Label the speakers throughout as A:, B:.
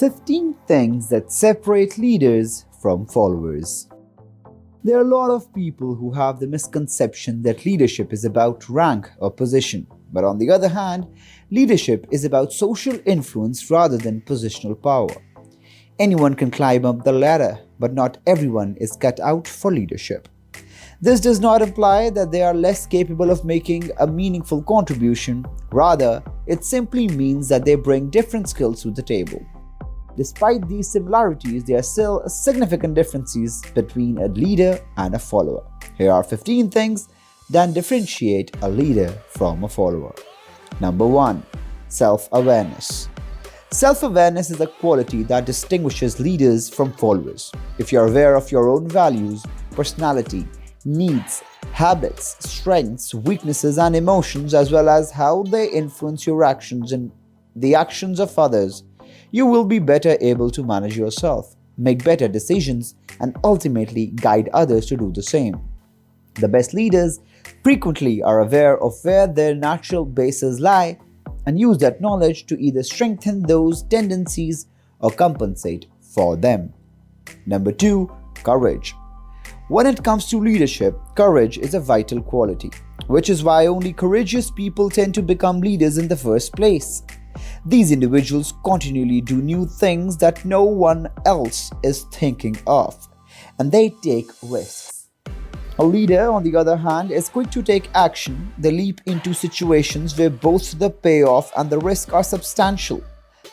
A: 15 things that separate leaders from followers. There are a lot of people who have the misconception that leadership is about rank or position. But on the other hand, leadership is about social influence rather than positional power. Anyone can climb up the ladder, but not everyone is cut out for leadership. This does not imply that they are less capable of making a meaningful contribution. Rather, it simply means that they bring different skills to the table. Despite these similarities, there are still significant differences between a leader and a follower. Here are 15 things that differentiate a leader from a follower. Number 1. Self-awareness. Self-awareness is a quality that distinguishes leaders from followers. If you are aware of your own values, personality, needs, habits, strengths, weaknesses, and emotions, as well as how they influence your actions and the actions of others, you will be better able to manage yourself, make better decisions, and ultimately guide others to do the same. The best leaders frequently are aware of where their natural bases lie and use that knowledge to either strengthen those tendencies or compensate for them. Number 2. Courage. When it comes to leadership, courage is a vital quality, which is why only courageous people tend to become leaders in the first place. These individuals continually do new things that no one else is thinking of, and they take risks. A leader, on the other hand, is quick to take action. They leap into situations where both the payoff and the risk are substantial.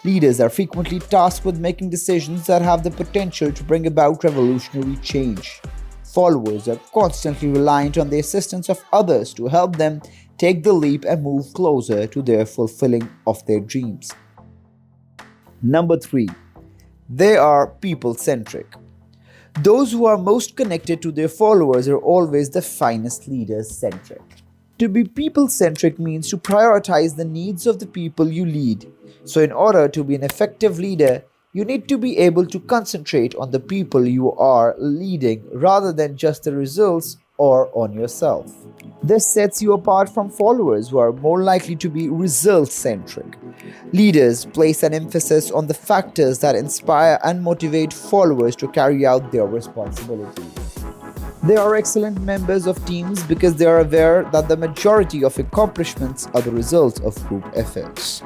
A: Leaders are frequently tasked with making decisions that have the potential to bring about revolutionary change. Followers are constantly reliant on the assistance of others to help them take the leap and move closer to their fulfilling of their dreams. Number 3. They are people-centric. Those who are most connected to their followers are always the finest leaders-centric. To be people-centric means to prioritize the needs of the people you lead. So in order to be an effective leader, you need to be able to concentrate on the people you are leading rather than just the results or on yourself. This sets you apart from followers who are more likely to be result-centric. Leaders place an emphasis on the factors that inspire and motivate followers to carry out their responsibilities. They are excellent members of teams because they are aware that the majority of accomplishments are the result of group efforts.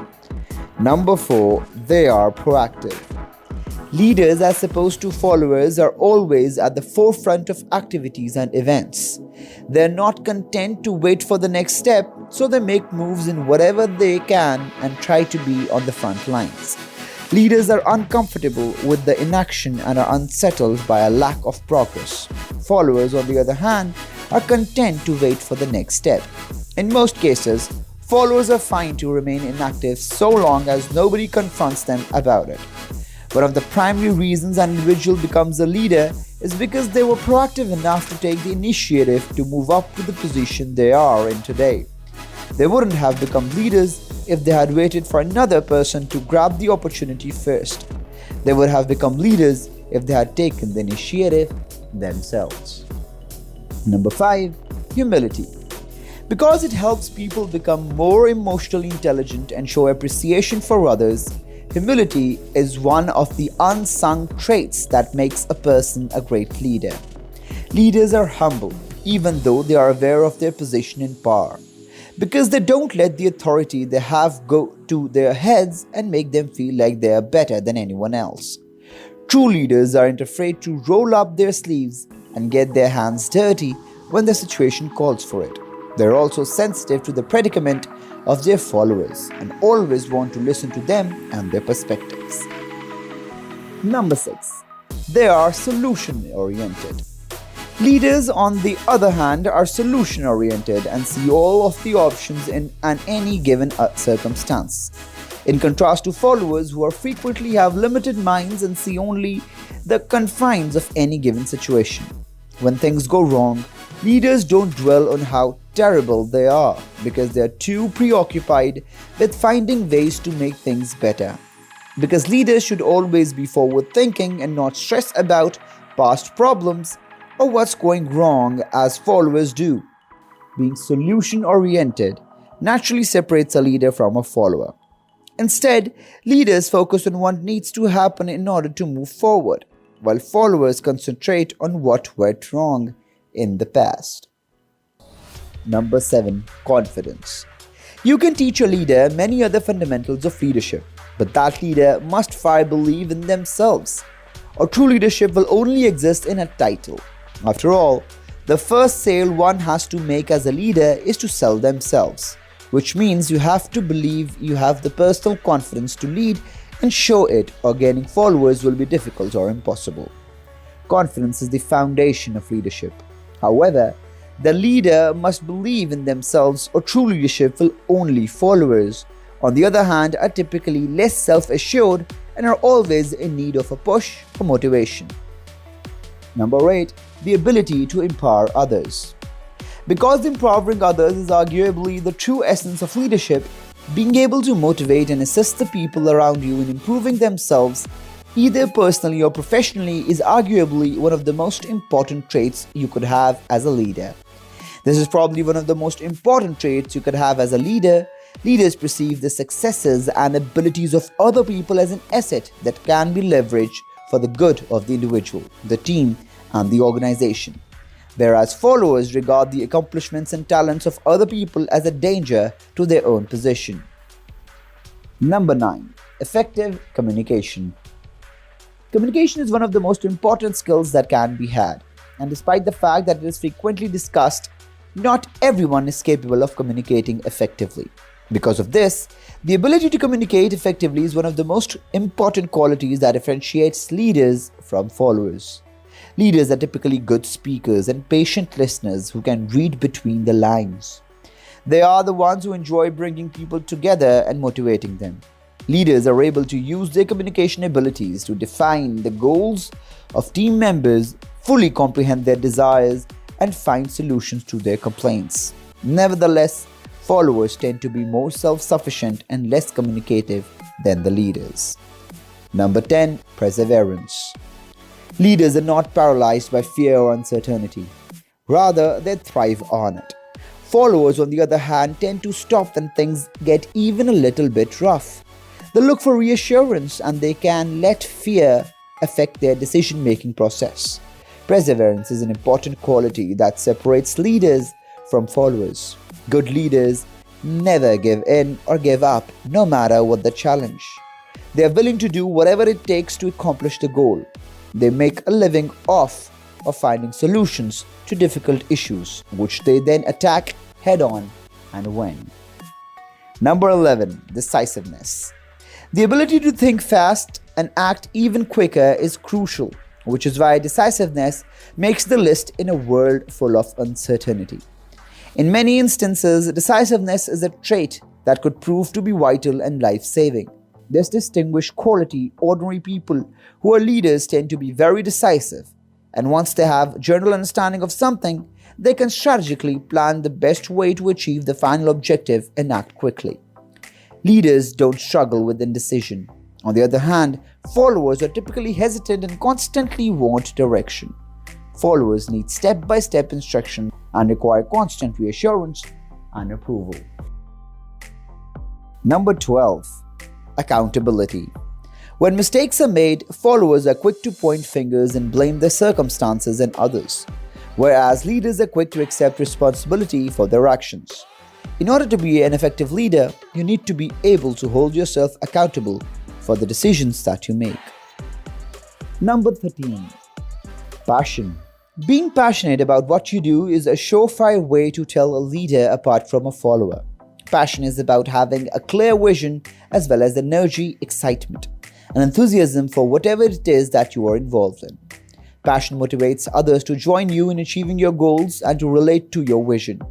A: Number 4. They are proactive. Leaders, as opposed to followers, are always at the forefront of activities and events. They are not content to wait for the next step, so they make moves in whatever they can and try to be on the front lines. Leaders are uncomfortable with the inaction and are unsettled by a lack of progress. Followers, on the other hand, are content to wait for the next step. In most cases, followers are fine to remain inactive so long as nobody confronts them about it. One of the primary reasons an individual becomes a leader is because they were proactive enough to take the initiative to move up to the position they are in today. They wouldn't have become leaders if they had waited for another person to grab the opportunity first. They would have become leaders if they had taken the initiative themselves. Number 5. Humility. Because it helps people become more emotionally intelligent and show appreciation for others, humility is one of the unsung traits that makes a person a great leader. Leaders are humble, even though they are aware of their position in power, because they don't let the authority they have go to their heads and make them feel like they are better than anyone else. True leaders aren't afraid to roll up their sleeves and get their hands dirty when the situation calls for it. They're also sensitive to the predicament of their followers and always want to listen to them and their perspectives. Number 6. They are solution-oriented. Leaders, on the other hand, are solution-oriented and see all of the options in any given circumstance. In contrast to followers who frequently have limited minds and see only the confines of any given situation. When things go wrong, leaders don't dwell on how terrible they are because they are too preoccupied with finding ways to make things better. Because leaders should always be forward-thinking and not stress about past problems or what's going wrong as followers do. Being solution-oriented naturally separates a leader from a follower. Instead, leaders focus on what needs to happen in order to move forward, while followers concentrate on what went wrong in the past. Number 7. Confidence. You can teach a leader many other fundamentals of leadership, but that leader must first believe in themselves. Or true leadership will only exist in a title. After all, the first sale one has to make as a leader is to sell themselves, which means you have to believe you have the personal confidence to lead and show it, or gaining followers will be difficult or impossible. Confidence is the foundation of leadership. However, the leader must believe in themselves, or true leadership will only followers, on the other hand, are typically less self-assured and are always in need of a push or motivation. Number 8. The ability to empower others. Because empowering others is arguably the true essence of leadership, being able to motivate and assist the people around you in improving themselves, either personally or professionally, is arguably one of the most important traits you could have as a leader. This is probably one of the most important traits you could have as a leader. Leaders perceive the successes and abilities of other people as an asset that can be leveraged for the good of the individual, the team, and the organization, whereas followers regard the accomplishments and talents of other people as a danger to their own position. Number 9. Effective communication. Communication is one of the most important skills that can be had, and despite the fact that it is frequently discussed, not everyone is capable of communicating effectively. Because of this, the ability to communicate effectively is one of the most important qualities that differentiates leaders from followers. Leaders are typically good speakers and patient listeners who can read between the lines. They are the ones who enjoy bringing people together and motivating them. Leaders are able to use their communication abilities to define the goals of team members, fully comprehend their desires, and find solutions to their complaints. Nevertheless, followers tend to be more self-sufficient and less communicative than the leaders. Number 10. Perseverance. Leaders are not paralyzed by fear or uncertainty. Rather, they thrive on it. Followers, on the other hand, tend to stop when things get even a little bit rough. They look for reassurance, and they can let fear affect their decision-making process. Perseverance is an important quality that separates leaders from followers. Good leaders never give in or give up, no matter what the challenge. They are willing to do whatever it takes to accomplish the goal. They make a living off of finding solutions to difficult issues, which they then attack head-on and win. Number 11. Decisiveness. The ability to think fast and act even quicker is crucial, which is why decisiveness makes the list in a world full of uncertainty. In many instances, decisiveness is a trait that could prove to be vital and life-saving. This distinguished quality, ordinary people who are leaders tend to be very decisive, and once they have general understanding of something, they can strategically plan the best way to achieve the final objective and act quickly. Leaders don't struggle with indecision. On the other hand, followers are typically hesitant and constantly want direction. Followers need step-by-step instruction and require constant reassurance and approval. Number 12. Accountability. When mistakes are made, followers are quick to point fingers and blame their circumstances and others, whereas leaders are quick to accept responsibility for their actions. In order to be an effective leader, you need to be able to hold yourself accountable for the decisions that you make. Number 13. Passion. Being passionate about what you do is a surefire way to tell a leader apart from a follower. Passion is about having a clear vision as well as energy, excitement, and enthusiasm for whatever it is that you are involved in. Passion motivates others to join you in achieving your goals and to relate to your vision.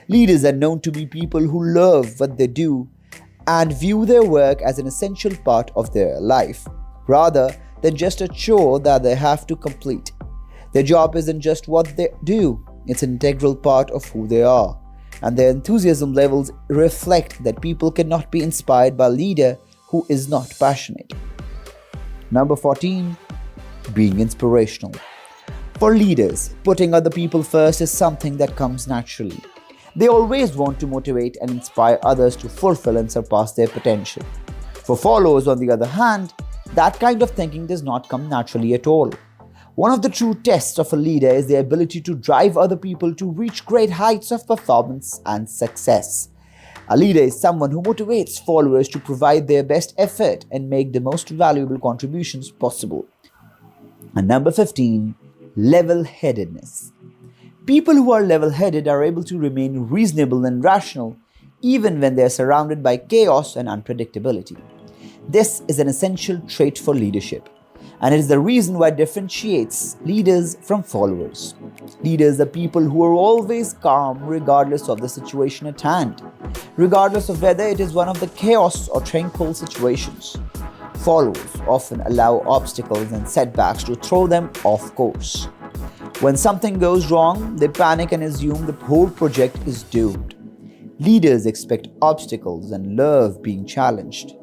A: Leaders are known to be people who love what they do and view their work as an essential part of their life, rather than just a chore that they have to complete. Their job isn't just what they do, it's an integral part of who they are, and their enthusiasm levels reflect that people cannot be inspired by a leader who is not passionate. Number 14. Being inspirational. For leaders, putting other people first is something that comes naturally. They always want to motivate and inspire others to fulfill and surpass their potential. For followers, on the other hand, that kind of thinking does not come naturally at all. One of the true tests of a leader is their ability to drive other people to reach great heights of performance and success. A leader is someone who motivates followers to provide their best effort and make the most valuable contributions possible. And number 15, level-headedness. People who are level-headed are able to remain reasonable and rational even when they are surrounded by chaos and unpredictability. This is an essential trait for leadership, and it is the reason why it differentiates leaders from followers. Leaders are people who are always calm regardless of the situation at hand, regardless of whether it is one of the chaos or tranquil situations. Followers often allow obstacles and setbacks to throw them off course. When something goes wrong, they panic and assume the whole project is doomed. Leaders expect obstacles and love being challenged.